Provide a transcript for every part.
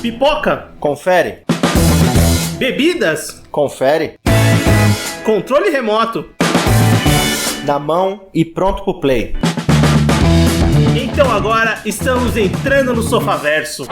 Pipoca. Confere. Bebidas. Confere. Controle remoto. Na mão e pronto pro play. Então agora estamos entrando no Sofaverso.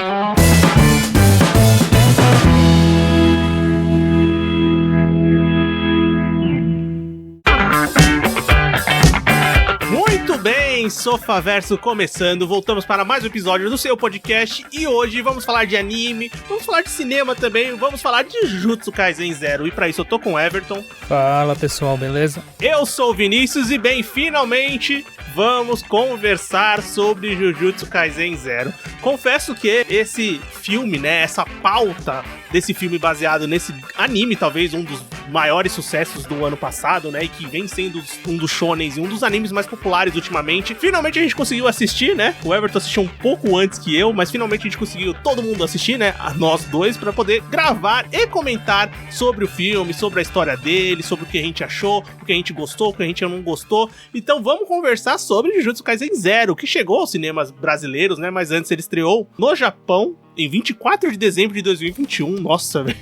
Muito bem, Sofaverso começando, voltamos para mais um episódio do seu podcast e hoje vamos falar de anime, vamos falar de cinema também, vamos falar de Jujutsu Kaisen Zero e para isso eu tô com o Everton. Fala pessoal, beleza? Eu sou o Vinícius e bem, finalmente vamos conversar sobre Jujutsu Kaisen Zero. Confesso que esse filme, né, essa pauta desse filme baseado nesse anime, talvez um dos maiores sucessos do ano passado, né, e que vem sendo um dos shonens e um dos animes mais populares ultimamente. Finalmente a gente conseguiu assistir, né, o Everton assistiu um pouco antes que eu, mas finalmente a gente conseguiu todo mundo assistir, né, nós dois, pra poder gravar e comentar sobre o filme, sobre a história dele, sobre o que a gente achou, o que a gente gostou, o que a gente não gostou. Então vamos conversar sobre Jujutsu Kaisen Zero, que chegou aos cinemas brasileiros, né, mas antes ele estreou no Japão em 24 de dezembro de 2021, nossa, velho.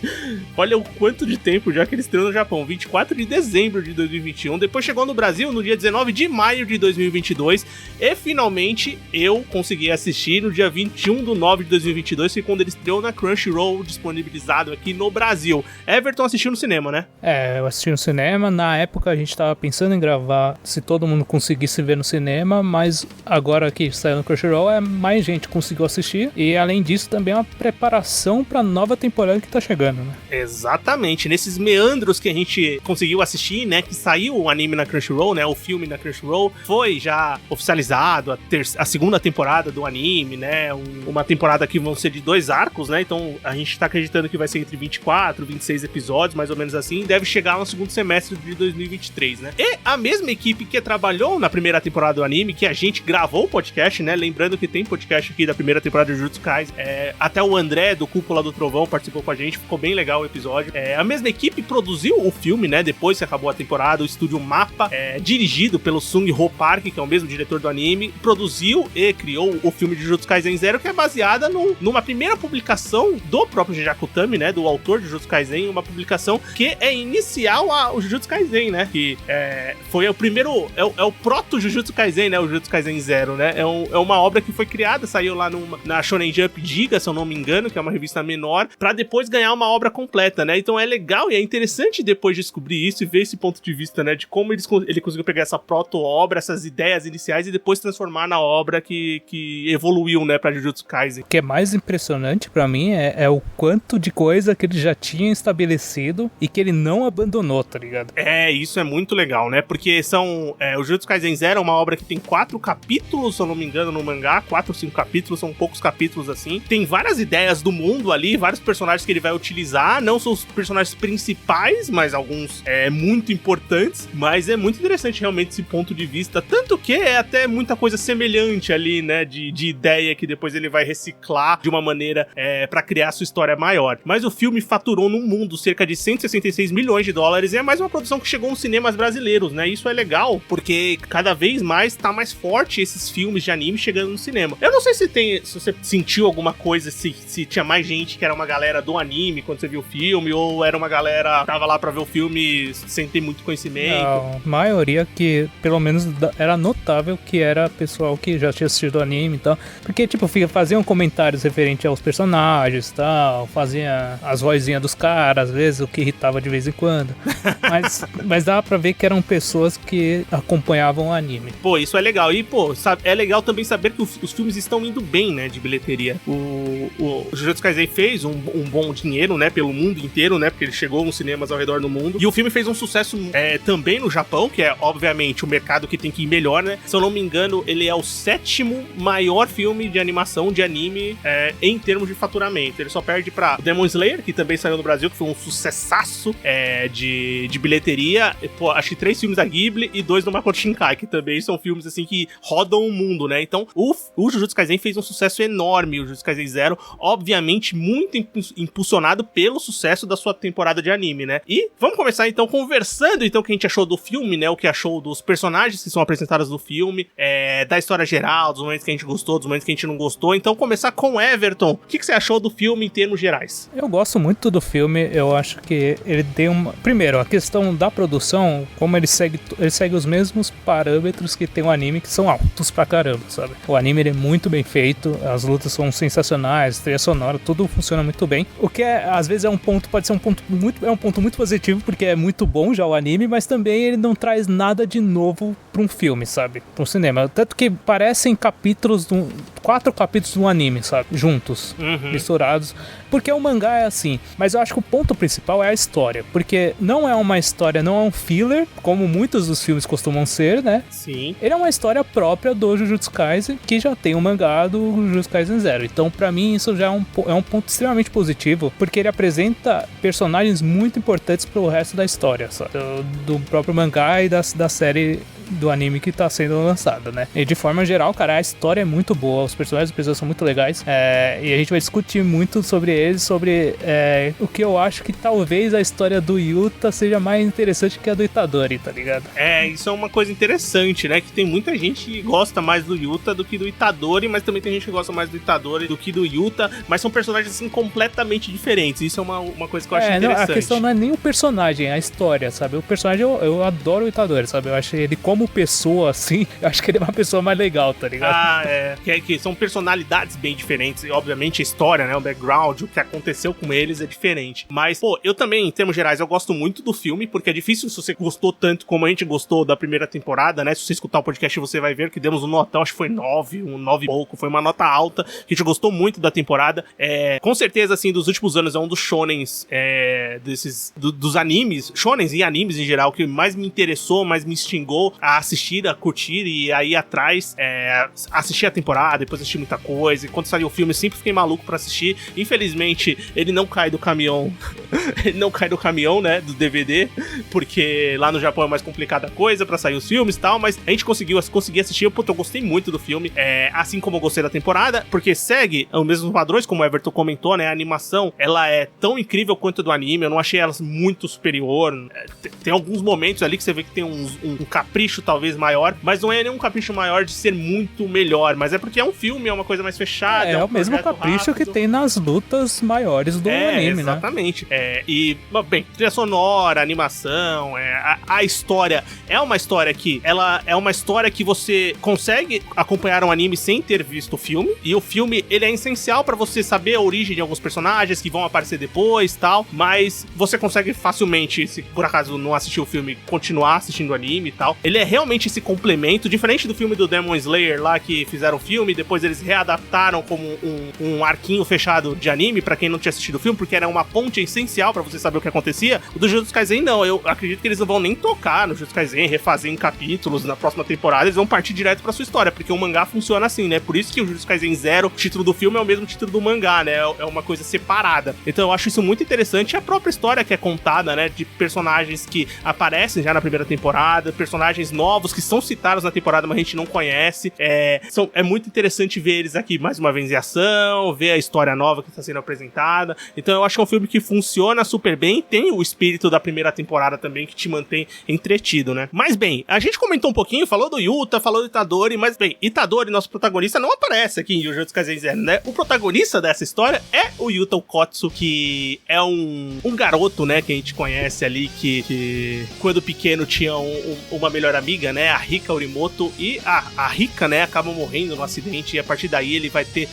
Olha o quanto de tempo já que ele estreou no Japão, 24 de dezembro de 2021, depois chegou no Brasil no dia 19 de maio de 2022, e finalmente eu consegui assistir no dia 21 de 9 de 2022, que é quando ele estreou na Crunchyroll, disponibilizado aqui no Brasil. Everton assistiu no cinema, né? É, eu assisti no cinema, na época a gente tava pensando em gravar se todo mundo conseguisse ver no cinema, mas agora que saiu no Crunchyroll, mais gente conseguiu assistir, e além disso também é uma preparação pra nova temporada que tá chegando, né? Exatamente, nesses meandros que a gente conseguiu assistir, né, que saiu o anime na Crunchyroll, né, o filme na Crunchyroll, foi já oficializado a segunda temporada do anime, né, uma temporada que vão ser de 2 arcos, né, então a gente tá acreditando que vai ser entre 24 e 26 episódios, mais ou menos assim, e deve chegar no segundo semestre de 2023, né. E a mesma equipe que trabalhou na primeira temporada do anime, que a gente gravou o podcast, né, lembrando que tem podcast aqui da primeira temporada de Jujutsu Kaisen, até o André do Cúpula do Trovão participou com a gente, ficou bem legal o episódio. A mesma equipe produziu o filme, né, depois que acabou a temporada, o estúdio Mappa, dirigido pelo Sung Ho Park, que é o mesmo diretor do anime, produziu e criou o filme de Jujutsu Kaisen Zero, que é baseada numa primeira publicação do próprio Genjaku Kutami, né, do autor de Jujutsu Kaisen, uma publicação que é inicial ao Jujutsu Kaisen, né, que foi o primeiro, é o proto Jujutsu Kaisen, né, o Jujutsu Kaisen Zero, né, é uma obra que foi criada, saiu lá na Shonen Jump Giga, se eu não me engano, que é uma revista menor, pra depois ganhar uma obra completa, né? Então é legal e é interessante depois descobrir isso e ver esse ponto de vista, né? De como ele conseguiu pegar essa proto-obra, essas ideias iniciais e depois transformar na obra que evoluiu, né? Pra Jujutsu Kaisen. O que é mais impressionante pra mim é o quanto de coisa que ele já tinha estabelecido e que ele não abandonou, tá ligado? Isso é muito legal, né? Porque o Jujutsu Kaisen Zero é uma obra que tem 4 capítulos, se eu não me engano, no mangá, 4 ou 5 capítulos, são poucos capítulos assim. Tem várias ideias do mundo ali, vários personagens que ele vai utilizar, não são os personagens principais, mas alguns muito importantes, mas é muito interessante realmente esse ponto de vista, tanto que é até muita coisa semelhante ali, né, de ideia que depois ele vai reciclar de uma maneira pra criar sua história maior. Mas o filme faturou no mundo cerca de 166 milhões de dólares e é mais uma produção que chegou nos cinemas brasileiros, né, isso é legal, porque cada vez mais tá mais forte esses filmes de anime chegando no cinema. Eu não sei se você sentiu alguma coisa, se tinha mais gente que era uma galera do anime quando você viu o filme, ou era uma galera que tava lá pra ver o filme sem ter muito conhecimento. Não, a maioria que, pelo menos, era notável que era pessoal que já tinha assistido o anime e tal, porque, tipo, faziam comentários referentes aos personagens e tal, fazia as vozinhas dos caras, às vezes, o que irritava de vez em quando, mas dava pra ver que eram pessoas que acompanhavam o anime. Pô, isso é legal, e, pô, é legal também saber que os filmes estão indo bem, né, de bilheteria. O Jujutsu Kaisen fez um bom dinheiro, né, pelo mundo inteiro, né, porque ele chegou nos cinemas ao redor do mundo, e o filme fez um sucesso também no Japão, que é, obviamente, o mercado que tem que ir melhor, né, se eu não me engano, ele é o 7º maior filme de animação, de anime, em termos de faturamento. Ele só perde pra Demon Slayer, que também saiu no Brasil, que foi um sucessaço de bilheteria, pô, acho que 3 filmes da Ghibli e 2 do Makoto Shinkai, que também são filmes, assim, que rodam o mundo, né, então o Jujutsu Kaisen fez um sucesso enorme, o Jujutsu Kaisen Zero, obviamente muito impulsionado pelo sucesso da sua temporada de anime, né? E vamos começar então conversando então o que a gente achou do filme, né? O que achou dos personagens que são apresentados no filme, da história geral, dos momentos que a gente gostou, dos momentos que a gente não gostou. Então começar com Everton. O que você achou do filme em termos gerais? Eu gosto muito do filme, eu acho que ele tem uma... Primeiro, a questão da produção, como ele segue os mesmos parâmetros que tem o anime, que são altos pra caramba, sabe? O anime ele é muito bem feito, as lutas são sensacionais, trilha sonora, tudo funciona muito bem. O que às vezes pode ser um ponto muito positivo, porque é muito bom já o anime, mas também ele não traz nada de novo pra um filme, sabe? Pra um cinema. Tanto que parecem 4 capítulos do anime, sabe? Juntos, misturados. Porque o mangá é assim. Mas eu acho que o ponto principal é a história. Porque não é uma história, não é um filler, como muitos dos filmes costumam ser, né? Sim. Ele é uma história própria do Jujutsu Kaisen, que já tem o mangá do Jujutsu Kaisen Zero. Então, pra mim, isso já é um ponto extremamente positivo, porque ele apresenta personagens muito importantes pro resto da história, sabe? Do próprio mangá e da série do anime que tá sendo lançado, né? E de forma geral, cara, a história é muito boa, os personagens das pessoas são muito legais, e a gente vai discutir muito sobre eles, sobre o que eu acho que talvez a história do Yuta seja mais interessante que a do Itadori, tá ligado? Isso é uma coisa interessante, né? Que tem muita gente que gosta mais do Yuta do que do Itadori, mas também tem gente que gosta mais do Itadori do que do Yuta, mas são personagens, assim, completamente diferentes. Isso é uma coisa que eu acho interessante. A questão não é nem o personagem, é a história, sabe? O personagem, eu adoro o Itadori, sabe? Eu acho ele como pessoa, assim, eu acho que ele é uma pessoa mais legal, tá ligado? Que são personalidades bem diferentes, e obviamente a história, né, o background, o que aconteceu com eles é diferente. Mas, pô, eu também, em termos gerais, eu gosto muito do filme, porque é difícil se você gostou tanto como a gente gostou da primeira temporada, né? Se você escutar o podcast, você vai ver que demos um notão, acho que foi 9 e pouco, foi uma nota alta, que a gente gostou muito da temporada. Com certeza, assim, dos últimos anos, é um dos shonens, dos animes, shonens e animes em geral, que mais me interessou, mais me instigou a assistir, a curtir e aí atrás, assistir a temporada, depois assistir muita coisa. E quando saiu o filme, eu sempre fiquei maluco pra assistir. Infelizmente, ele não cai do caminhão, né, do DVD, porque lá no Japão é mais complicada a coisa pra sair os filmes e tal, mas a gente consegui assistir. Eu gostei muito do filme, assim como eu gostei da temporada, porque segue os mesmos padrões, como o Everton comentou, né, a animação, ela é tão incrível quanto a do anime, eu não achei ela muito superior. Tem alguns momentos ali que você vê que tem um capricho talvez maior, mas não é nenhum capricho maior de ser muito melhor, mas é porque é um filme, é uma coisa mais fechada. É o mesmo capricho rápido que tem nas lutas maiores do anime, exatamente, né? Bem, trilha sonora, animação, a história é uma história que ela é uma história que você consegue acompanhar um anime sem ter visto o filme, e o filme, ele é essencial pra você saber a origem de alguns personagens que vão aparecer depois, tal, mas você consegue facilmente, se por acaso não assistiu o filme, continuar assistindo o anime e tal. Ele é realmente esse complemento, diferente do filme do Demon Slayer lá, que fizeram o filme, depois eles readaptaram como um arquinho fechado de anime, pra quem não tinha assistido o filme, porque era uma ponte essencial pra você saber o que acontecia. O do Jujutsu Kaisen não, eu acredito que eles não vão nem tocar no Jujutsu Kaisen, refazer em capítulos na próxima temporada, eles vão partir direto pra sua história, porque o mangá funciona assim, né? Por isso que o Jujutsu Kaisen Zero, o título do filme é o mesmo título do mangá, né? É uma coisa separada. Então eu acho isso muito interessante, e a própria história que é contada, né? De personagens que aparecem já na primeira temporada, personagens novos que são citados na temporada, mas a gente não conhece. É muito interessante ver eles aqui mais uma vez em ação, ver a história nova que está sendo apresentada. Então eu acho que é um filme que funciona super bem, tem o espírito da primeira temporada também, que te mantém entretido, né? Mas bem, a gente comentou um pouquinho, falou do Yuta, falou do Itadori, mas bem, Itadori, nosso protagonista, não aparece aqui em Jujutsu Kaisen Zero, né? O protagonista dessa história é o Yuta Okkotsu, que é um garoto, né, que a gente conhece ali, que quando pequeno tinha uma melhor amiga, né, a Rika Orimoto, e a Rika, né, acaba morrendo no acidente, e a partir daí ele vai ter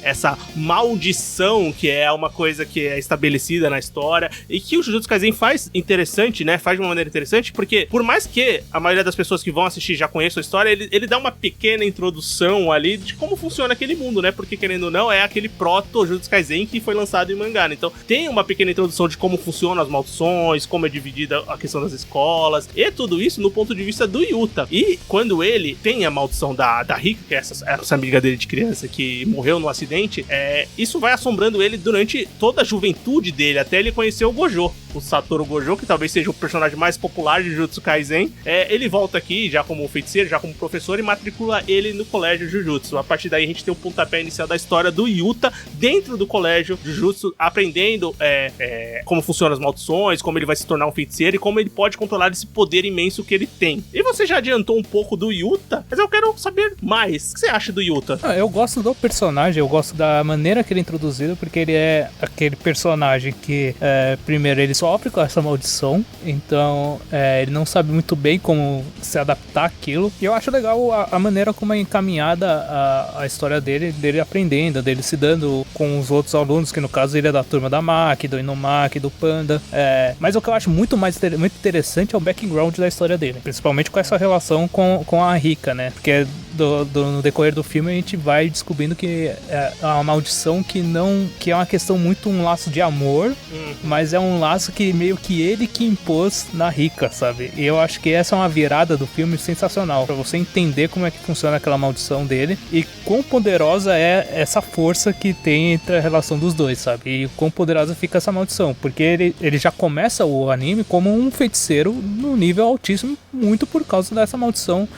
essa maldição, que é uma coisa que é estabelecida na história, e que o Jujutsu Kaisen faz interessante, né, faz de uma maneira interessante, porque por mais que a maioria das pessoas que vão assistir já conheçam a história, ele dá uma pequena introdução ali de como funciona aquele mundo, né, porque querendo ou não, é aquele proto Jujutsu Kaisen que foi lançado em mangá, né? Então tem uma pequena introdução de como funcionam as maldições, como é dividida a questão das escolas, e tudo isso no ponto de vista do Yuta. E quando ele tem a maldição da Rika, que é essa amiga dele de criança que morreu no acidente, isso vai assombrando ele durante toda a juventude dele, até ele conhecer o Gojo. o Satoru Gojo, que talvez seja o personagem mais popular de Jujutsu Kaisen. Ele volta aqui já como feiticeiro, já como professor, e matricula ele no colégio Jujutsu. A partir daí a gente tem o pontapé inicial da história do Yuta dentro do colégio Jujutsu, aprendendo como funcionam as maldições, como ele vai se tornar um feiticeiro e como ele pode controlar esse poder imenso que ele tem. E você já adiantou um pouco do Yuta, mas eu quero saber mais. O que você acha do Yuta? Eu gosto do personagem, eu gosto da maneira que ele é introduzido, porque ele é aquele personagem que, primeiro, ele sofre com essa maldição, então ele não sabe muito bem como se adaptar àquilo. E eu acho legal a maneira como é encaminhada a história dele aprendendo, dele se dando com os outros alunos, que no caso ele é da turma da Maki, do Inumaki, do Panda. Mas o que eu acho muito interessante é o background da história dele, principalmente com essa relação com a Rika, né? Porque no decorrer do filme a gente vai descobrindo que é uma maldição que é uma questão muito um laço de amor, mas é um laço que meio que ele que impôs na Rika, sabe? E eu acho que essa é uma virada do filme sensacional, pra você entender como é que funciona aquela maldição dele e quão poderosa é essa força que tem entre a relação dos dois, sabe? E quão poderosa fica essa maldição, porque ele já começa o anime como um feiticeiro no nível altíssimo, muito por causa dessa maldição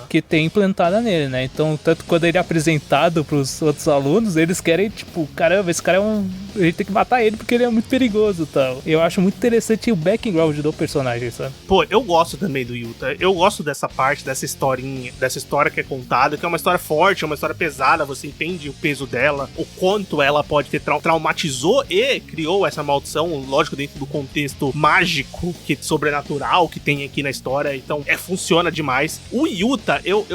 que tem implantada nele, né? Então, tanto quando ele é apresentado pros outros alunos, eles querem, tipo, caramba, esse cara a gente tem que matar ele porque ele é muito perigoso e tal. Eu acho muito interessante o background do personagem, sabe? Pô, eu gosto também do Yuta. Eu gosto dessa parte, dessa historinha, dessa história que é contada, que é uma história forte, é uma história pesada, você entende o peso dela, o quanto ela pode ter traumatizou e criou essa maldição, lógico, dentro do contexto mágico, sobrenatural que tem aqui na história, então funciona demais. O Yuta, eu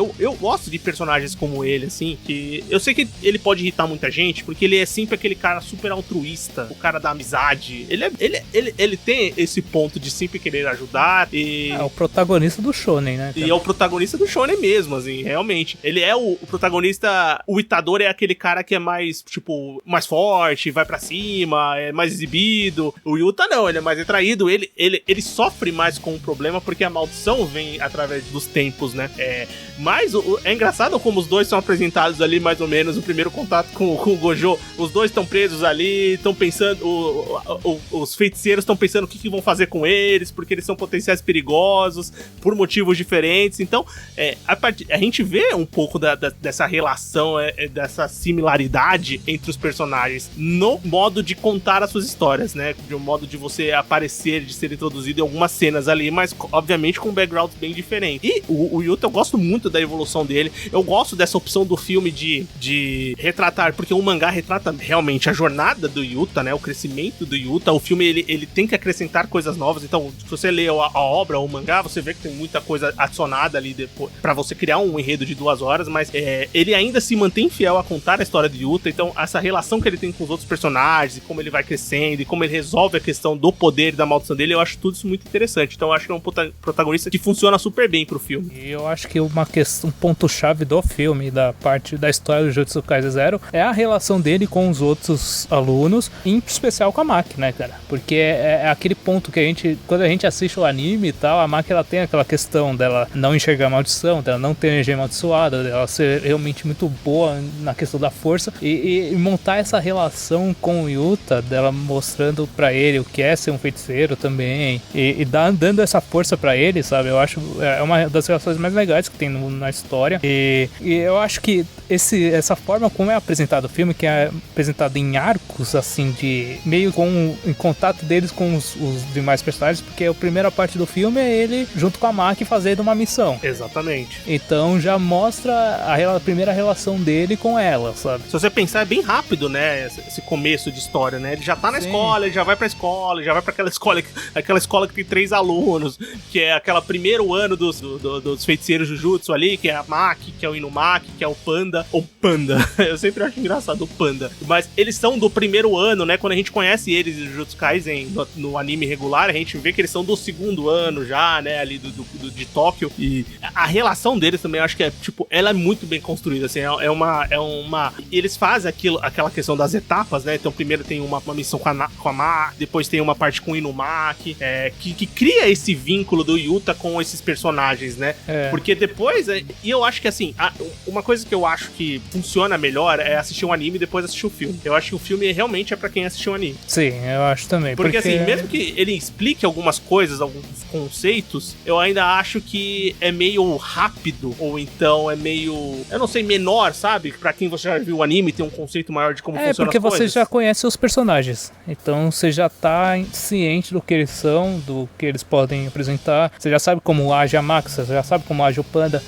gosto de personagens como ele, assim, que eu sei que ele pode irritar muita gente, porque ele é sempre aquele cara super altruísta, o cara da amizade. Ele tem esse ponto de sempre querer ajudar e... É o protagonista do shonen, né? E é o protagonista do shonen mesmo, assim, realmente. Ele é o protagonista, o Itadori é aquele cara que é mais, tipo, mais forte, vai pra cima, é mais exibido. O Yuta não, ele é mais retraído, ele sofre mais com o problema porque a maldição vem através dos tempos, né? Mas é engraçado como os dois são apresentados ali, mais ou menos, o primeiro contato com o Gojo, os dois estão presos ali, estão pensando, os feiticeiros estão pensando o que vão fazer com eles, porque eles são potenciais perigosos, por motivos diferentes. Então, a gente vê um pouco dessa relação, dessa similaridade entre os personagens no modo de contar as suas histórias, né? De um modo de você aparecer, de ser introduzido em algumas cenas ali, mas obviamente com um background bem diferente. E o Yuta, eu gosto muito da evolução dele, eu gosto dessa opção do filme de retratar, porque o mangá retrata realmente a jornada do Yuta, né? O crescimento do Yuta. O filme, ele tem que acrescentar coisas novas, então se você lê a obra ou o mangá, você vê que tem muita coisa adicionada ali depois, pra você criar um enredo de 2 horas, mas ele ainda se mantém fiel a contar a história do Yuta, então essa relação que ele tem com os outros personagens, e como ele vai crescendo, e como ele resolve a questão do poder e da maldição dele, eu acho tudo isso muito interessante. Então eu acho que é um protagonista que funciona super bem pro filme. E eu acho que um ponto-chave do filme, da parte da história do Jujutsu Kaisen Zero, é a relação dele com os outros alunos, em especial com a Maki, né, cara? Porque é aquele ponto que quando a gente assiste o anime e tal, a Maki, ela tem aquela questão dela não enxergar a maldição, dela não ter energia amaldiçoada, dela ser realmente muito boa na questão da força, e montar essa relação com o Yuta, dela mostrando pra ele o que é ser um feiticeiro também, e dando essa força pra ele, sabe? Eu acho uma das relações mais legais que tem na história, e eu acho que essa forma como é apresentado o filme, que é apresentado em arcos, assim, de meio em contato deles com os demais personagens, porque a primeira parte do filme é ele junto com a Maki fazendo uma missão. Exatamente. Então já mostra a primeira relação dele com ela, sabe? Se você pensar, é bem rápido, né, esse começo de história, né? Ele já tá na escola, ele já vai pra escola, já vai pra aquela escola que tem 3 alunos, que é aquele primeiro ano dos feiticeiros Jujutsu ali, que é a Maki, que é o Inumaki, que é o Panda. Eu sempre acho engraçado o Panda. Mas eles são do primeiro ano, né? Quando a gente conhece eles em Jujutsu Kaisen no anime regular, a gente vê que eles são do 2º ano já, né? Ali de Tóquio. E a relação deles também, eu acho que é, tipo, ela é muito bem construída, assim. É uma... Eles fazem aquela questão das etapas, né? Então, primeiro tem uma missão com a Maki, depois tem uma parte com o Inumaki, que cria esse vínculo do Yuta com esses personagens, né? Porque depois, e eu acho que assim, uma coisa que eu acho que funciona melhor é assistir um anime e depois assistir o filme. Eu acho que o filme realmente é pra quem assistiu o anime. Sim, eu acho também. Porque assim, mesmo que ele explique algumas coisas, alguns conceitos, eu ainda acho que é meio rápido, ou então é meio, eu não sei, menor, sabe? Pra quem você já viu o anime, tem um conceito maior de como funciona as coisas. É, porque você já conhece os personagens. Então você já tá ciente do que eles são, do que eles podem apresentar. Você já sabe como age a Maki, você já sabe como age o Panda,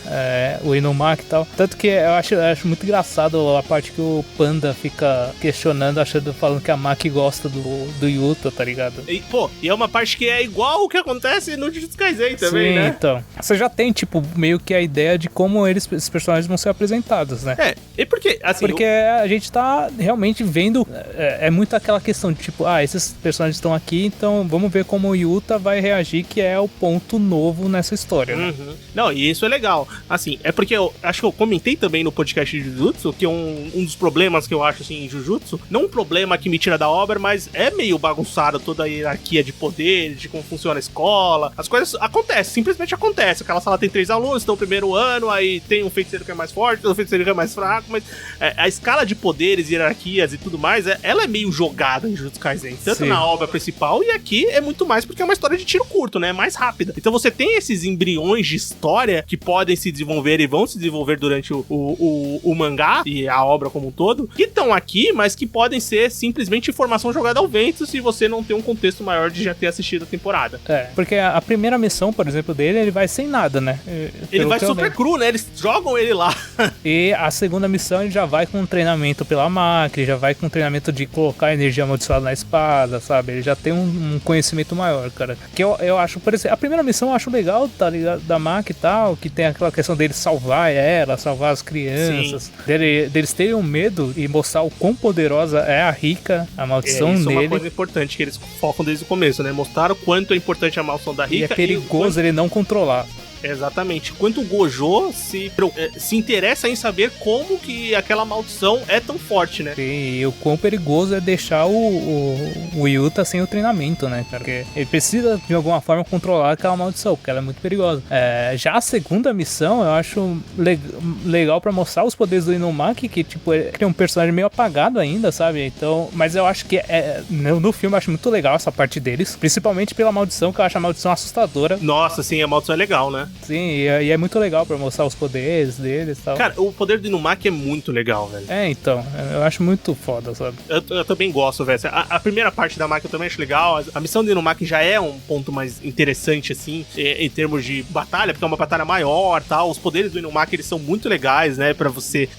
o Inumaki e tal. Tanto que eu acho muito engraçado a parte que o Panda fica questionando, falando que a Maki gosta do Yuta, tá ligado? E é uma parte que é igual o que acontece no Jujutsu Kaisen também, né? Então. Você já tem, tipo, meio que a ideia de como esses personagens vão ser apresentados, né? E porque, assim... Porque a gente tá realmente vendo... É muito aquela questão de, tipo, esses personagens estão aqui, então vamos ver como o Yuta vai reagir, que é o ponto novo nessa história, né? Não, e isso é legal. Assim, é porque eu acho que eu comentei também no podcast de Jujutsu que um dos problemas que eu acho, assim, em Jujutsu, não um problema que me tira da obra, mas é meio bagunçado toda a hierarquia de poderes, de como funciona a escola. As coisas acontecem, simplesmente acontecem. Aquela sala tem 3 alunos, estão no primeiro ano, aí tem um feiticeiro que é mais forte, tem um feiticeiro que é mais fraco, mas a escala de poderes, hierarquias e tudo mais, ela é meio jogada em Jujutsu Kaisen, tanto na obra principal, e aqui é muito mais porque é uma história de tiro curto, né? É mais rápida. Então você tem esses embriões de história que podem se desenvolver e vão se desenvolver durante o mangá e a obra como um todo, que estão aqui, mas que podem ser simplesmente informação jogada ao vento se você não tem um contexto maior de já ter assistido a temporada. Porque a primeira missão, por exemplo, dele, ele vai sem nada, né? Ele vai super cru, né? Eles jogam ele lá. E a segunda missão, ele já vai com um treinamento pela máquina, já vai com um treinamento de colocar energia amaldiçoada na espada, sabe? Ele já tem um conhecimento maior, cara. Que eu acho, por exemplo, a primeira missão eu acho legal, tá ligado? Da máquina e tal, que tem aquela questão dele salvar salvar as crianças, deles terem um medo e mostrar o quão poderosa é a Rika, a maldição isso nele. É uma coisa importante que eles focam desde o começo, né? Mostrar o quanto é importante a maldição da Rika. E é perigoso ele não controlar. Exatamente. Quanto o Gojo se interessa em saber como que aquela maldição é tão forte, né? Sim, e o quão perigoso é deixar o Yuta sem o treinamento, né, cara? Porque ele precisa, de alguma forma, controlar aquela maldição, porque ela é muito perigosa. Já a segunda missão, eu acho legal pra mostrar os poderes do Inumaki, que, tipo, ele é um personagem meio apagado ainda, sabe? Então, mas eu acho que no filme eu acho muito legal essa parte deles, principalmente pela maldição, que eu acho a maldição assustadora. Nossa, sim, a maldição é legal, né? Sim, e é muito legal pra mostrar os poderes deles e tal. Cara, o poder do Inumaki é muito legal, velho. Então, eu acho muito foda, sabe? Eu também gosto, velho. A primeira parte da Maki eu também acho legal. A missão do Inumaki já é um ponto mais interessante, assim, em termos de batalha, porque é uma batalha maior, tal. Os poderes do Inumaki, eles são muito legais, né, pra você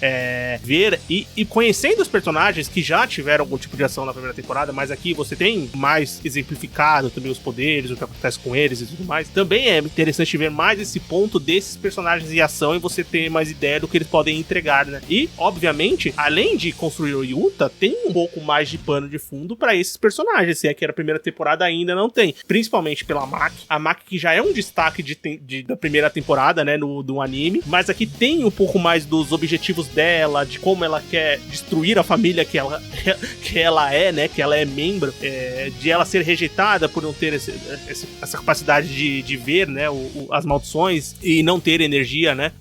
ver. E conhecendo os personagens que já tiveram algum tipo de ação na primeira temporada, mas aqui você tem mais exemplificado também os poderes, o que acontece com eles e tudo mais. Também é interessante ver mais esse ponto desses personagens em ação e você ter mais ideia do que eles podem entregar, né? E, obviamente, além de construir o Yuta, tem um pouco mais de pano de fundo pra esses personagens, se é que a primeira temporada ainda não tem. Principalmente pela Maki. A Maki que já é um destaque da primeira temporada, né, do anime, mas aqui tem um pouco mais dos objetivos dela, de como ela quer destruir a família que ela é, né, que ela é membro, de ela ser rejeitada por não ter essa capacidade de ver, né, as maldições e não ter energia, né?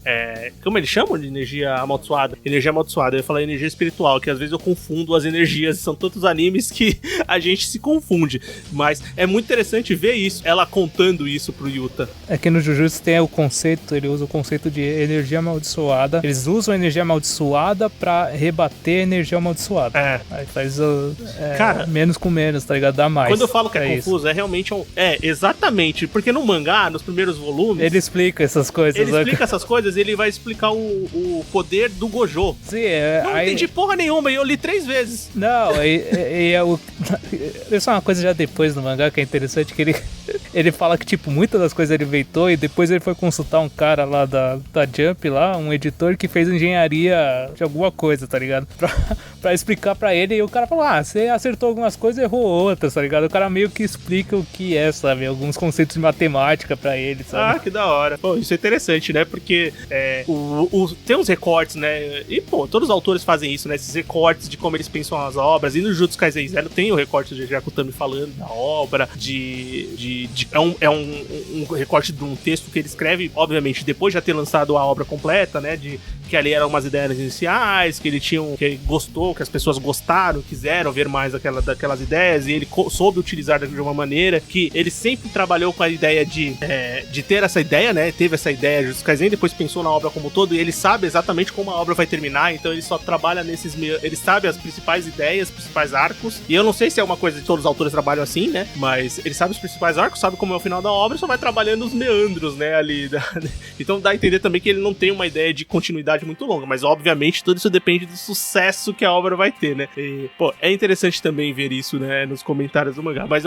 Como eles chamam de energia amaldiçoada? Energia amaldiçoada. Eu ia falar energia espiritual, que às vezes eu confundo as energias. São tantos animes que a gente se confunde. Mas é muito interessante ver isso, ela contando isso pro Yuta. É que no Jujutsu tem o conceito, ele usa o conceito de energia amaldiçoada. Eles usam a energia amaldiçoada pra rebater a energia amaldiçoada. Aí faz cara, menos com menos, tá ligado? Dá mais. Quando eu falo que é confuso, isso. Realmente exatamente. Porque no mangá, nos primeiros volumes, ele explica essas coisas. Ele explica essas coisas e ele vai explicar o poder do Gojo. Sim, não entendi porra nenhuma e eu li 3 vezes. Não, isso é uma coisa já depois no mangá que é interessante, que ele fala que, tipo, muitas das coisas ele inventou e depois ele foi consultar um cara lá da Jump lá, um editor que fez engenharia de alguma coisa, tá ligado? Pra explicar pra ele, e o cara falou, você acertou algumas coisas e errou outras, tá ligado? O cara meio que explica o que é, sabe? Alguns conceitos de matemática pra ele, sabe? Que da hora. Pô, isso é interessante, né? Porque tem uns recortes, né? E, pô, todos os autores fazem isso, né? Esses recortes de como eles pensam as obras. E no Jujutsu Kaisen Zero tem o recorte de Hyakutami falando da obra, de é um recorte de um texto que ele escreve, obviamente, depois de já ter lançado a obra completa, né? Que ali eram umas ideias iniciais, que ele gostou, que as pessoas gostaram, quiseram ver mais daquelas ideias, e ele soube utilizar de uma maneira que ele sempre trabalhou com a ideia de ter essa ideia, né? Teve essa ideia, Jujutsu Kaisen, depois pensou na obra como um todo, e ele sabe exatamente como a obra vai terminar, então ele só trabalha ele sabe as principais ideias, os principais arcos, e eu não sei se é uma coisa que todos os autores trabalham assim, né? Mas ele sabe os principais arcos, sabe como é o final da obra, e só vai trabalhando os meandros, né? Ali. Então dá a entender também que ele não tem uma ideia de continuidade muito longa, mas obviamente tudo isso depende do sucesso que a obra vai ter, né? E, pô, é interessante também ver isso, né, nos comentários do mangá, mas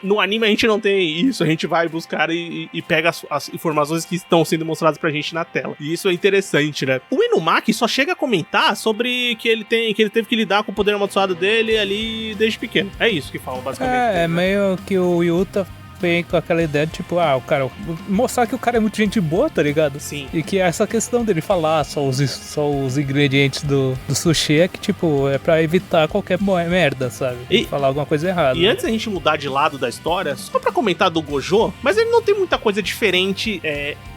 no anime a gente não tem isso, a gente vai buscar e pega as informações que estão sendo mostradas pra gente na tela, e isso é interessante, né? O Inumaki só chega a comentar sobre que ele teve que lidar com o poder amaldiçoado dele ali desde pequeno, é isso que falam basicamente. É meio que o Yuta vem com aquela ideia de tipo, o cara, mostrar que o cara é muito gente boa, tá ligado? Sim. E que essa questão dele falar só os ingredientes do sushi é que, tipo, é pra evitar qualquer merda, sabe? E falar alguma coisa errada. E antes da gente mudar de lado da história, só pra comentar do Gojo, mas ele não tem muita coisa diferente.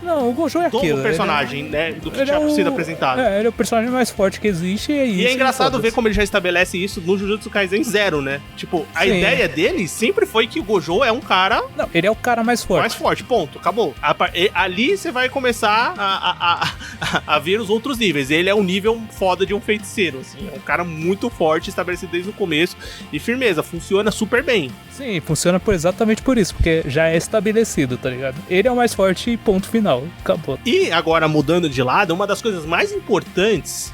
Não, o Gojo é aquilo. Do personagem, né? Do que tinha sido apresentado. Ele é o personagem mais forte que existe, e é isso. E é engraçado ver como ele já estabelece isso no Jujutsu Kaisen 0, né? Tipo, a ideia dele sempre foi que o Gojo é um cara... Não, ele é o cara mais forte. Mais forte, ponto. Acabou. Ali você vai começar a ver os outros níveis. Ele é um nível foda de um feiticeiro, assim. É um cara muito forte, estabelecido desde o começo. E firmeza, funciona super bem. Sim, funciona exatamente por isso, porque já é estabelecido, tá ligado? Ele é o mais forte e ponto final. Acabou. E agora, mudando de lado, uma das coisas mais importantes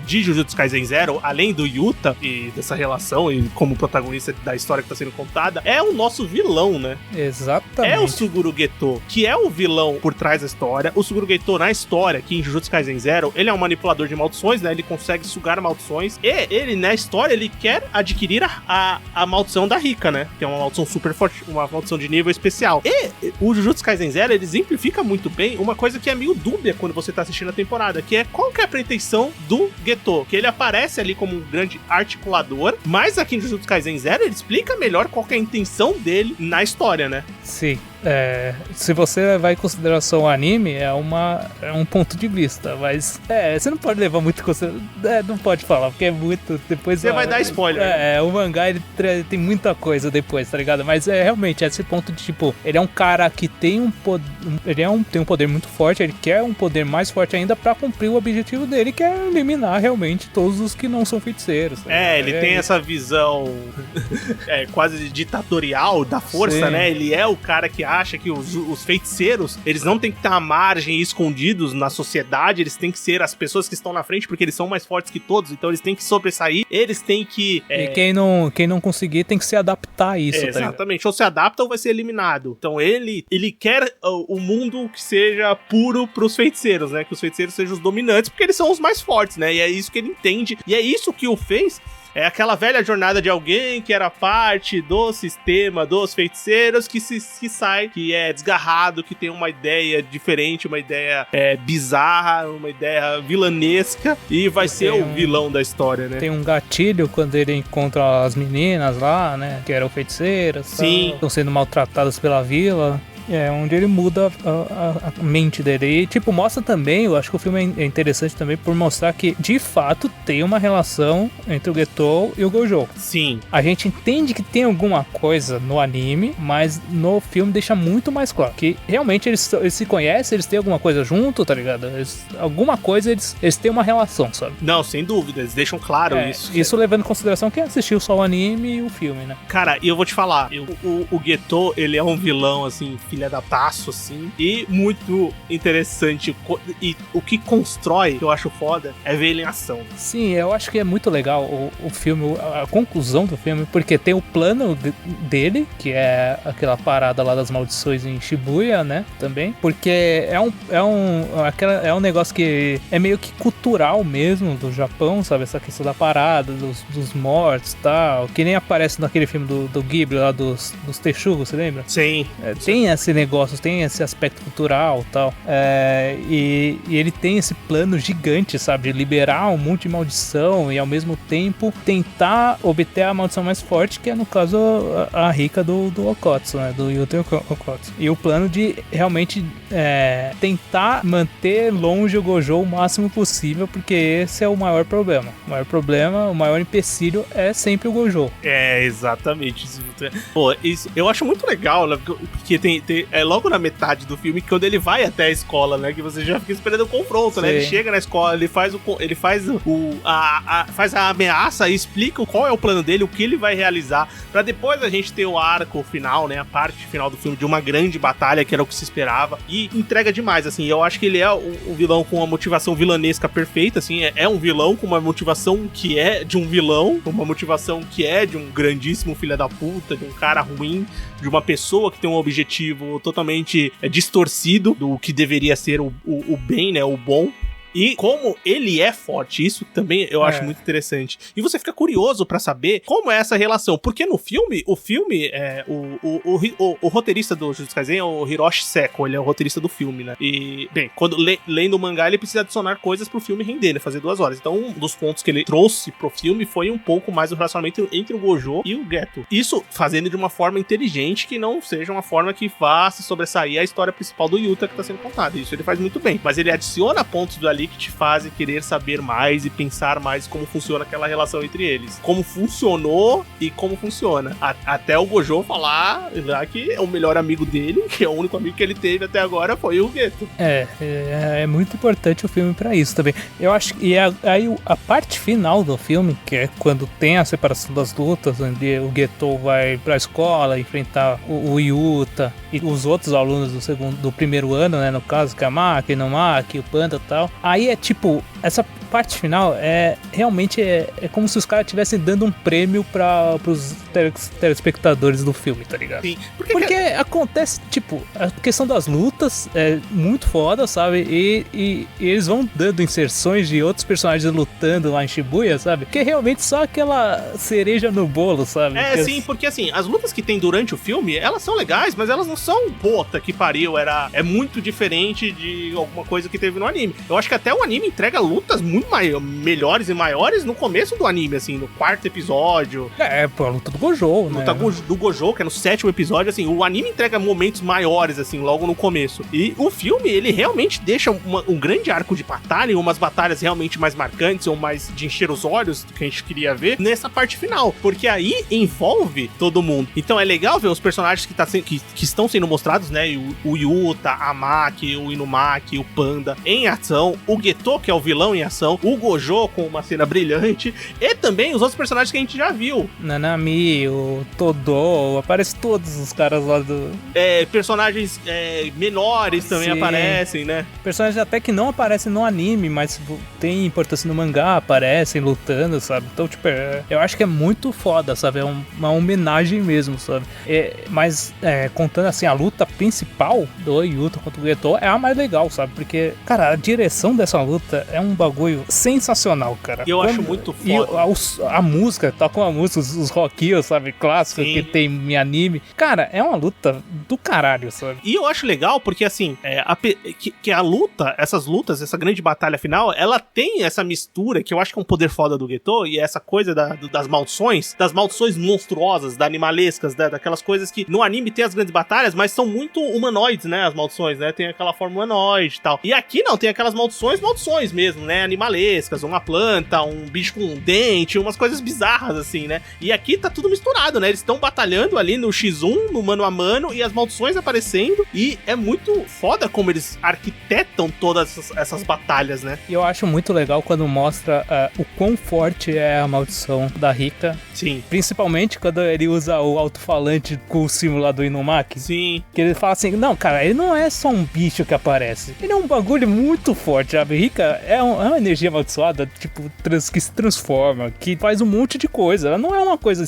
de Jujutsu Kaisen 0, além do Yuta e dessa relação, e como protagonista da história que tá sendo contada, é o nosso vilão, né? Exatamente. É o Suguru Geto, que é o vilão por trás da história. O Suguru Geto, na história, aqui em Jujutsu Kaisen 0, ele é um manipulador de maldições, né? Ele consegue sugar maldições. E ele, na história, ele quer adquirir a maldição da Rika, né? Que é uma maldição super forte, uma maldição de nível especial. E o Jujutsu Kaisen 0, ele exemplifica muito bem uma coisa que é meio dúbia quando você tá assistindo a temporada, que é qual que é a pretensão do Geto. Que ele aparece ali como um grande articulador, mas aqui em Jujutsu Kaisen 0, ele explica melhor qual que é a intenção dele na história, né? Sim. Se você levar em consideração o anime, é um ponto de vista, mas você não pode levar muito em consideração, não pode falar, porque é muito, depois você vai dar spoiler. O mangá, ele tem muita coisa depois, tá ligado? Mas realmente, esse ponto de, tipo, ele é um cara que tem tem um poder muito forte, ele quer um poder mais forte ainda pra cumprir o objetivo dele, que é eliminar realmente todos os que não são feiticeiros. Tá ele tem essa visão quase ditatorial da força, sim, né? Ele é o cara que acha que os feiticeiros, eles não têm que estar à margem e escondidos na sociedade, eles têm que ser as pessoas que estão na frente, porque eles são mais fortes que todos, então eles têm que sobressair, eles têm que... E quem não conseguir tem que se adaptar a isso, exatamente, ou se adapta ou vai ser eliminado. Então ele quer o mundo que seja puro pros feiticeiros, né? Que os feiticeiros sejam os dominantes, porque eles são os mais fortes, né? E é isso que ele entende, e é isso que o fez... É aquela velha jornada de alguém que era parte do sistema dos feiticeiros que sai, que é desgarrado, que tem uma ideia diferente, uma ideia bizarra, uma ideia vilanesca e vai ser o vilão da história, né? Tem um gatilho quando ele encontra as meninas lá, né? Que eram feiticeiras. Sim. Estão sendo maltratadas pela vila. Onde ele muda a mente dele. E, tipo, mostra também, eu acho que o filme é interessante também por mostrar que, de fato, tem uma relação entre o Geto e o Gojo. Sim. A gente entende que tem alguma coisa no anime, mas no filme deixa muito mais claro que realmente eles se conhecem, eles têm alguma coisa junto, tá ligado? Alguma coisa eles têm uma relação, sabe? Não, sem dúvida, eles deixam claro isso. Isso levando em consideração quem assistiu só o anime e o filme, né? Cara, e eu vou te falar, o Geto, ele é um vilão, assim, filha da taço, assim, e muito interessante. E o que constrói, que eu acho foda, é ver ele em ação. Sim, eu acho que é muito legal o filme, a conclusão do filme, porque tem o plano dele, que é aquela parada lá das maldições em Shibuya, né, também, porque é um negócio que é meio que cultural mesmo do Japão, sabe, essa questão da parada, dos mortos e tal, que nem aparece naquele filme do Ghibli lá, dos Texugos, você lembra? Sim. Tem essa esse negócio, tem esse aspecto cultural e tal. E ele tem esse plano gigante, sabe? De liberar um monte de maldição e ao mesmo tempo tentar obter a maldição mais forte, que é no caso a rica do Okotsu, né? Do Yuta Okotsu. E o plano de realmente tentar manter longe o Gojo o máximo possível, porque esse é o maior problema. O maior empecilho é sempre o Gojo. Exatamente. Pô, isso, eu acho muito legal, né? Porque tem logo na metade do filme, quando ele vai até a escola, né? Que você já fica esperando o confronto, sim, né? Ele chega na escola, ele faz a ameaça e explica qual é o plano dele, o que ele vai realizar, pra depois a gente ter o arco final, né? A parte final do filme de uma grande batalha, que era o que se esperava, e entrega demais, assim. Eu acho que ele é um vilão com uma motivação vilanesca perfeita, assim. É um vilão com uma motivação que é de um vilão, uma motivação que é de um grandíssimo filho da puta, de um cara ruim, de uma pessoa que tem um objetivo totalmente distorcido do que deveria ser o bem, né? O bom. E como ele é forte, isso também eu acho muito interessante. E você fica curioso pra saber como é essa relação. Porque no filme, o roteirista do Jujutsu Kaisen é o Hiroshi Seko, ele é o roteirista do filme, né? E, bem, quando lendo o mangá, ele precisa adicionar coisas pro filme render, né? Fazer 2 horas. Então, um dos pontos que ele trouxe pro filme foi um pouco mais o relacionamento entre o Gojo e o Geto. Isso fazendo de uma forma inteligente, que não seja uma forma que vá se sobressair a história principal do Yuta que tá sendo contada. Isso ele faz muito bem. Mas ele adiciona pontos dali que te fazem querer saber mais e pensar mais como funciona aquela relação entre eles. Como funcionou e como funciona. Até o Gojo falar lá que o melhor amigo dele, que é o único amigo que ele teve até agora, foi o Geto. É muito importante o filme pra isso também. Eu acho que aí a parte final do filme, que é quando tem a separação das lutas, onde o Geto vai pra escola enfrentar o Yuta e os outros alunos do primeiro ano, né, no caso, que é a Maki, o Panda e tal. Aí é tipo, essa parte final realmente é como se os caras estivessem dando um prêmio pros telespectadores do filme, tá ligado? Sim. Porque acontece, tipo, a questão das lutas é muito foda, sabe? E eles vão dando inserções de outros personagens lutando lá em Shibuya, sabe? Que é realmente só aquela cereja no bolo, sabe? Sim, porque assim, as lutas que tem durante o filme, elas são legais, mas elas não são puta que pariu, é muito diferente de alguma coisa que teve no anime. Eu acho que até o anime entrega lutas muito melhores e maiores no começo do anime, assim, no 4º episódio. Pô, a luta do Gojo, né? Luta do Gojo, que é no 7º episódio, assim, o anime entrega momentos maiores, assim, logo no começo. E o filme, ele realmente deixa um grande arco de batalha, umas batalhas realmente mais marcantes, ou mais de encher os olhos, que a gente queria ver, nessa parte final. Porque aí envolve todo mundo. Então é legal ver os personagens que estão sendo mostrados, né? O Yuta, a Maki, o Inumaki, o Panda, em ação. O Geto, que é o vilão em ação. O Gojo, com uma cena brilhante. E também os outros personagens que a gente já viu. Nanami, o Todo, aparece todos os caras lá do... Personagens menores também aparecem, né? Personagens até que não aparecem no anime, mas tem importância no mangá, aparecem lutando, sabe? Então, tipo, eu acho que é muito foda, sabe? É uma homenagem mesmo, sabe? Mas, contando assim, a luta principal do Yuta contra o Geto é a mais legal, sabe? Porque, cara, a direção dessa luta é um bagulho sensacional, cara. Eu acho muito foda. E a música, tá com a música, os rockinhos, sabe? Clássicos que tem em anime. Cara, é uma luta do caralho, sabe? E eu acho legal porque, assim, que a luta, essas lutas, essa grande batalha final, ela tem essa mistura que eu acho que é um poder foda do Geto, e essa coisa das maldições monstruosas, animalescas, daquelas coisas que no anime tem as grandes batalhas, mas são muito humanoides, né? As maldições, né? Tem aquela forma humanoide e tal. E aqui não, tem aquelas maldições mesmo, né? Animalescas, uma planta, um bicho com um dente, umas coisas bizarras, assim, né? E aqui tá tudo misturado, né? Eles estão batalhando ali no X1, no mano a mano, e as maldições aparecendo, e é muito foda como eles arquitetam todas essas batalhas, né? E eu acho muito legal quando mostra o quão forte é a maldição da Rika. Sim. Principalmente quando ele usa o alto-falante com o símbolo lá do Inumaki. Sim. Que ele fala assim, não, cara, ele não é só um bicho que aparece. Ele é um bagulho muito forte, sabe? Rika é uma energia amaldiçoada, tipo, que se transforma, que faz um monte de coisa. Ela não é uma coisa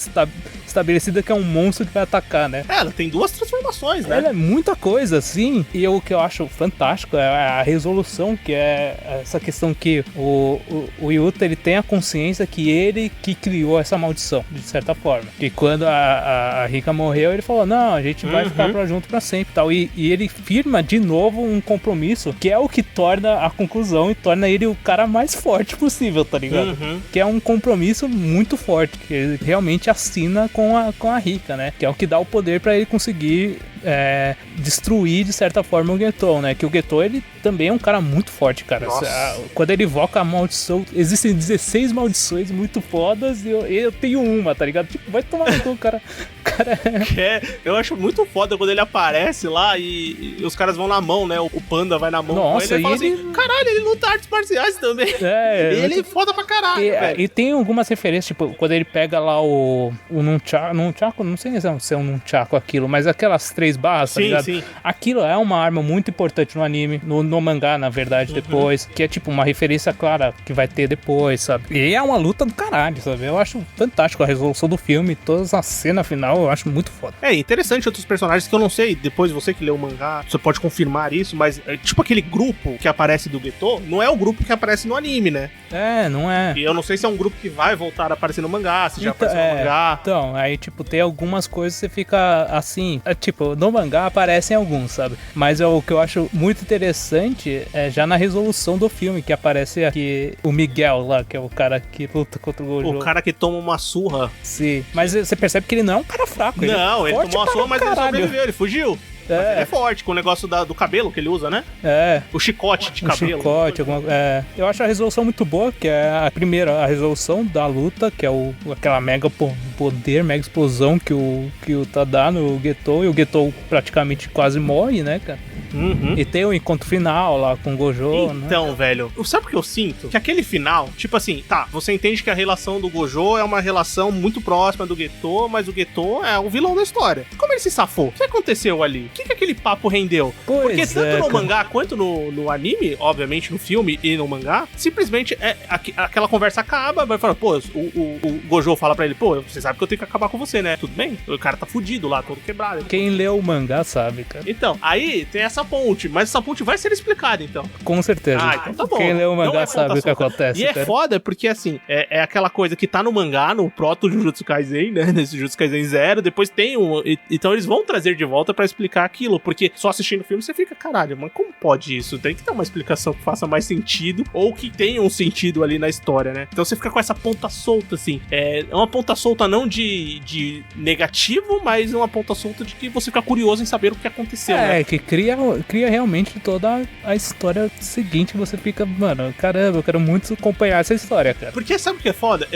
estabelecida que é um monstro que vai atacar, né? Ela tem 2 transformações, né? Ela é muita coisa, assim, e o que eu acho fantástico é a resolução, que é essa questão que o Yuta, ele tem a consciência que ele que criou essa maldição, de certa forma. E quando a Rika morreu, ele falou, não, a gente vai ficar junto pra sempre e tal. E ele firma de novo um compromisso, que é o que torna a conclusão e torna ele o cara mais forte possível, tá ligado? Que é um compromisso muito forte, que ele realmente assina com a Rika, né? Que é o que dá o poder pra ele conseguir destruir, de certa forma, o Getou, né? Que o Getou, ele também é um cara muito forte, cara. Quando ele invoca a maldição, existem 16 maldições muito fodas e eu tenho uma, tá ligado? Tipo, vai tomar no cu, cara. Eu acho muito foda quando ele aparece lá e os caras vão na mão, né? O panda vai na mão. Nossa, ele fala assim, caralho, ele luta artes marciais também. Ele é foda pra caralho, velho. E tem algumas referências, tipo, quando ele pega lá o Nunchaku, não sei se é um Nunchaku aquilo, mas aquelas 3 barras, tá ligado? Sim. Aquilo é uma arma muito importante no anime, no mangá, na verdade, depois, que é tipo uma referência clara que vai ter depois, sabe? E é uma luta do caralho, sabe? Eu acho fantástico a resolução do filme, toda a cena final, eu acho muito foda. É interessante outros personagens que eu não sei, depois você que leu o mangá, você pode confirmar isso, mas tipo aquele grupo que aparece do Getou, não é o grupo que aparece no anime, né? Não é. E eu não sei se é um grupo que vai voltar a aparecer no mangá, se já apareceu no mangá. Então, aí tipo, tem algumas coisas que você fica assim, tipo, no mangá aparecem alguns, sabe? Mas o que eu acho muito interessante é já na resolução do filme, que aparece aqui o Miguel lá, que é o cara que luta contra o Gojo. O cara que toma uma surra. Sim, mas você percebe que ele não é um cara fraco. Ele tomou uma surra, mas ele sobreviveu, ele fugiu. Mas ele é forte, com o negócio do cabelo que ele usa, né? O chicote de cabelo. Eu acho a resolução muito boa, que é a resolução da luta, que é aquela mega poder, mega explosão que o Yuta dá no Getou, e o Getou praticamente quase morre, né, cara? E tem o encontro final lá com o Gojo, então, né? velho, sabe o que eu sinto? Que aquele final, tipo assim, tá, você entende que a relação do Gojo é uma relação muito próxima do Getou, mas o Getou é o vilão da história. Como ele se safou? O que aconteceu ali? O que aquele papo rendeu? Porque tanto no mangá quanto no anime, obviamente no filme e no mangá, simplesmente aquela conversa acaba, vai falar, pô, o Gojo fala pra ele, pô, você sabe que eu tenho que acabar com você, né? Tudo bem? O cara tá fudido lá, todo quebrado. Quem leu o mangá sabe, cara. Então, aí tem essa ponte, mas essa ponte vai ser explicada, então. Com certeza. Então tá bom. Quem leu o mangá sabe o que acontece. E é foda porque, assim, é aquela coisa que tá no mangá, no proto Jujutsu Kaisen, né? Nesse Jujutsu Kaisen 0, depois tem então eles vão trazer de volta pra explicar aquilo, porque só assistindo o filme você fica, caralho, mas como pode isso? Tem que ter uma explicação que faça mais sentido, ou que tenha um sentido ali na história, né? Então você fica com essa ponta solta, assim. É uma ponta solta não de negativo, mas uma ponta solta de que você fica curioso em saber o que aconteceu, né? Que cria realmente toda a história seguinte, você fica, mano, caramba, eu quero muito acompanhar essa história, cara. Porque sabe o que é foda?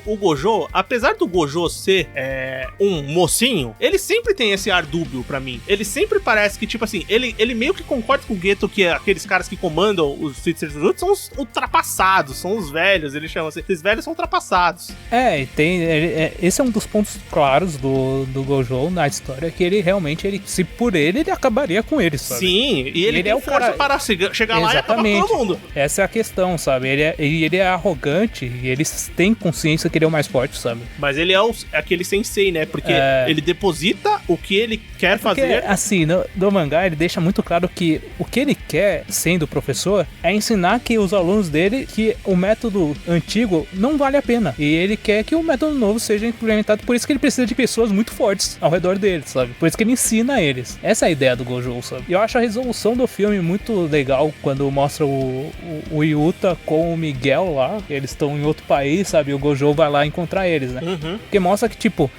O Gojo, apesar do Gojo ser um mocinho, ele sempre tem esse ar dúbio pra mim. Ele sempre parece que, tipo assim, ele meio que concorda com o Geto que aqueles caras que comandam os Suicide Jujutsu são os ultrapassados, são os velhos, ele chama assim. Esses velhos são ultrapassados. Esse é um dos pontos claros do Gojo na história, que ele realmente, se por ele acabaria com eles, sabe? Sim, e ele tem é força para chegar lá e acabar com todo mundo. Essa é a questão, sabe? Ele é arrogante e ele tem consciência que ele é o mais forte, sabe? Mas ele é aquele sensei, né? Porque ele deposita o que ele quer fazer. Assim, no mangá ele deixa muito claro que o que ele quer, sendo professor, é ensinar que os alunos dele que o método antigo não vale a pena. E ele quer que o método novo seja implementado, por isso que ele precisa de pessoas muito fortes ao redor dele, sabe? Por isso que ele ensina eles. Essa é a ideia do Gojo, sabe? E eu acho a resolução do filme muito legal quando mostra o Yuta com o Miguel lá, eles estão em outro país, sabe? E o Gojo vai lá encontrar eles, né? Porque mostra que, tipo,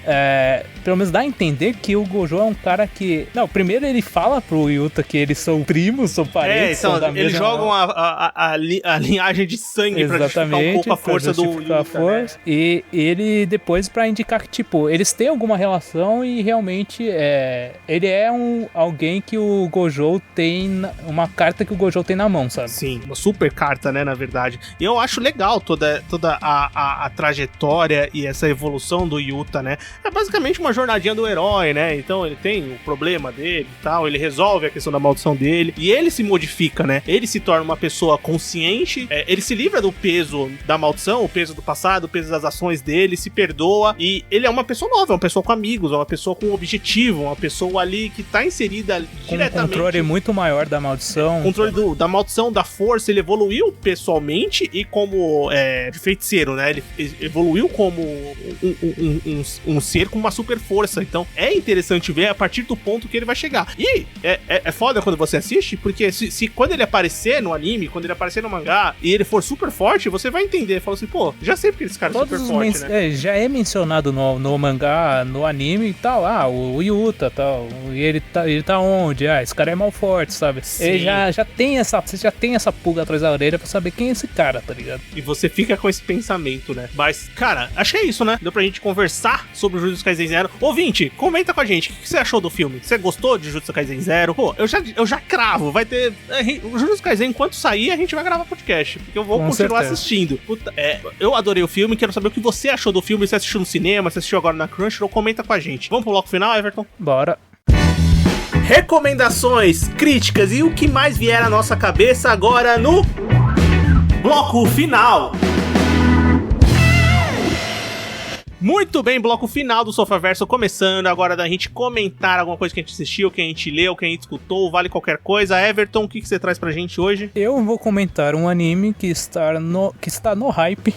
pelo menos dá a entender que o Gojo é um cara que... Não, primeiro ele fala pro Yuta que eles são primos, são parentes. Então, eles jogam a linhagem de sangue pra justificar um pouco a força do Yuta, né? E ele depois pra indicar que, tipo, eles têm alguma relação e realmente ele é alguém que o Gojo tem, uma carta que o Gojo tem na mão, sabe? Sim, uma super carta, né, na verdade. E eu acho legal toda a trajetória e essa evolução do Yuta, né? É basicamente uma jornadinha do herói, herói, né? Então ele tem o problema dele e tal, ele resolve a questão da maldição dele, e ele se modifica, né? Ele se torna uma pessoa consciente, ele se livra do peso da maldição, o peso do passado, o peso das ações dele, se perdoa, e ele é uma pessoa nova, é uma pessoa com amigos, é uma pessoa com objetivo, uma pessoa ali que tá inserida diretamente... Com um controle muito maior da maldição. Controle da maldição, da força, ele evoluiu pessoalmente e como feiticeiro, né? Ele evoluiu como um ser com uma super força. Então é interessante ver a partir do ponto que ele vai chegar. E é foda quando você assiste, porque se quando ele aparecer no anime, quando ele aparecer no mangá e ele for super forte, você vai entender. Fala assim, pô, já sei porque esse cara é super forte, né? Já é mencionado no mangá, no anime e tal. O Yuta tal. E ele tá onde? Esse cara é mal forte, sabe? Sim. Ele você já tem essa pulga atrás da orelha pra saber quem é esse cara, tá ligado? E você fica com esse pensamento, né? Mas, cara, acho que é isso, né? Deu pra gente conversar sobre o Jujutsu Kaisen Zero. Ouvinte, comenta com a gente. O que você achou do filme? Você gostou de Jujutsu Kaisen Zero? Pô, eu já cravo. Vai ter... O Jujutsu Kaisen, enquanto sair, a gente vai gravar podcast. Porque eu vou continuar assistindo. Puta, eu adorei o filme. Quero saber o que você achou do filme. Você assistiu no cinema? Você assistiu agora na Crunchyroll? Comenta com a gente. Vamos pro bloco final, Everton? Bora. Recomendações, críticas e o que mais vier à nossa cabeça agora no bloco final. Muito bem, bloco final do Sofaverso começando, agora da gente comentar alguma coisa que a gente assistiu, que a gente leu, que a gente escutou, vale qualquer coisa. Everton, o que você traz pra gente hoje? Eu vou comentar um anime que está no hype,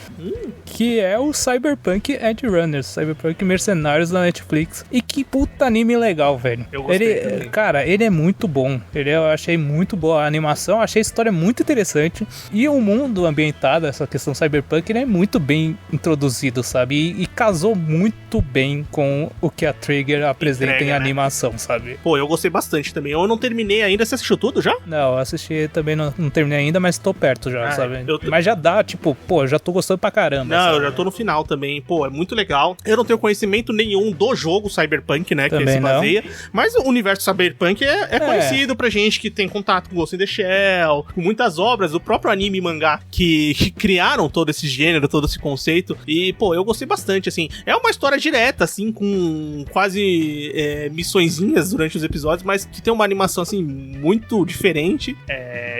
que é o Cyberpunk Edge Runners, Cyberpunk Mercenários da Netflix. E que puta anime legal, velho. Eu gostei. Cara, ele é muito bom. Eu achei muito boa a animação, achei a história muito interessante. E o mundo ambientado, essa questão cyberpunk, ele é muito bem introduzido, sabe? E casou muito bem com o que a Trigger apresenta em animação, sabe? Pô, eu gostei bastante também. Eu não terminei ainda. Você assistiu tudo já? Não, eu assisti também, não terminei ainda, mas tô perto já, sabe? Mas já dá, tipo, pô, já tô gostando pra caramba. Não, sabe? eu já tô no final também. Pô, é muito legal. Eu não tenho conhecimento nenhum do jogo Cyberpunk, né? Também que se baseia. Mas o universo Cyberpunk é conhecido pra gente que tem contato com Ghost in the Shell, com muitas obras do próprio anime e mangá que criaram todo esse gênero, todo esse conceito. E, pô, eu gostei bastante, assim. É uma história direta, assim, com quase missõezinhas durante os episódios, mas que tem uma animação, assim, muito diferente.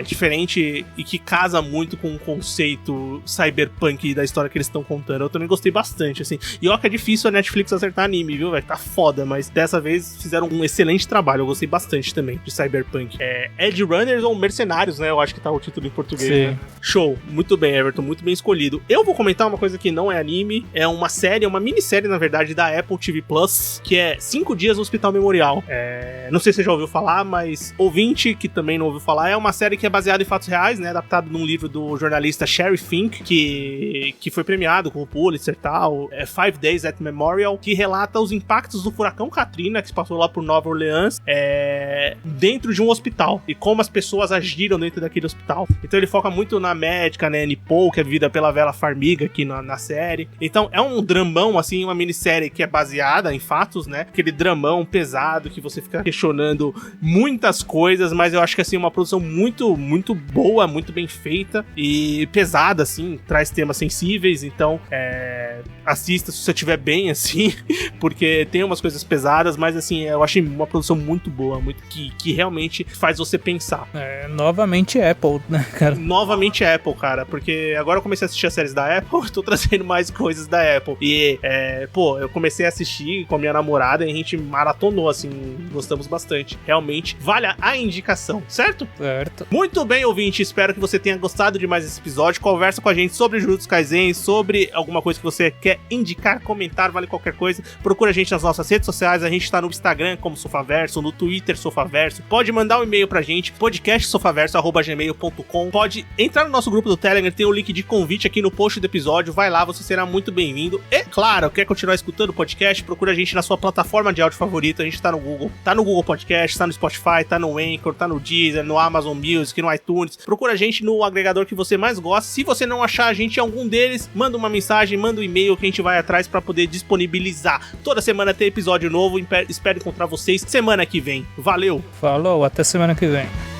Diferente e que casa muito com o conceito cyberpunk da história que eles estão contando. Eu também gostei bastante, assim. E ó que é difícil a Netflix acertar anime, viu, velho? Tá foda, mas dessa vez fizeram um excelente trabalho. Eu gostei bastante também de Cyberpunk. Edge Runners ou Mercenários, né? Eu acho que tá o título em português, né? Show. Muito bem, Everton. Muito bem escolhido. Eu vou comentar uma coisa que não é anime. É uma série, uma minissérie, na verdade, da Apple TV Plus, que é 5 Dias no Hospital Memorial. Não sei se você já ouviu falar, mas ouvinte que também não ouviu falar, é uma série que é baseada em fatos reais, né? Adaptado num livro do jornalista Sherry Fink, que foi premiado com o Pulitzer e tal. 5 Days at Memorial, que relata os impactos do furacão Katrina, que se passou lá por Nova Orleans, dentro de um hospital, e como as pessoas agiram dentro daquele hospital. Então ele foca muito na médica, né, Annie Paul, que é vivida pela Bella Farmiga aqui na série. Então é um dramão, assim, uma minissérie que é baseada em fatos, né? Aquele dramão pesado que você fica questionando muitas coisas, mas eu acho que, assim, uma produção muito, muito boa, muito bem feita e pesada, assim, traz temas sensíveis, então assista se você estiver bem, assim, porque tem umas coisas pesadas, mas, assim, eu achei uma produção muito boa, muito que realmente faz você pensar. Novamente Apple, né, cara? Novamente Apple, cara, porque agora eu comecei a assistir as séries da Apple, eu tô trazendo mais coisas da Apple. E, eu comecei a assistir com a minha namorada e a gente maratonou, assim, gostamos bastante. Realmente vale a indicação, certo? Certo. Muito bem, ouvinte, espero que você tenha gostado de mais esse episódio. Conversa com a gente sobre Jujutsu Kaisen, sobre alguma coisa que você quer indicar, comentar, vale qualquer coisa. Procura a gente nas nossas redes sociais, a gente tá no Instagram como Sofaverso, no Twitter Sofaverso. Pode mandar um e-mail pra gente, podcastsofaverso@gmail.com. Pode entrar no nosso grupo do Telegram, tem o link de convite aqui no post do episódio, vai lá, você será muito bem-vindo. E, claro, quer continuar escutando o podcast, procura a gente na sua plataforma de áudio favorita, a gente tá no Google Podcast, tá no Spotify, tá no Anchor, tá no Deezer, no Amazon Music, no iTunes. Procura a gente no agregador que você mais gosta. Se você não achar a gente em algum deles, manda uma mensagem, manda um e-mail que a gente vai atrás pra poder disponibilizar. Toda semana tem episódio novo, espero encontrar vocês semana que vem. Valeu! Falou, até semana que vem.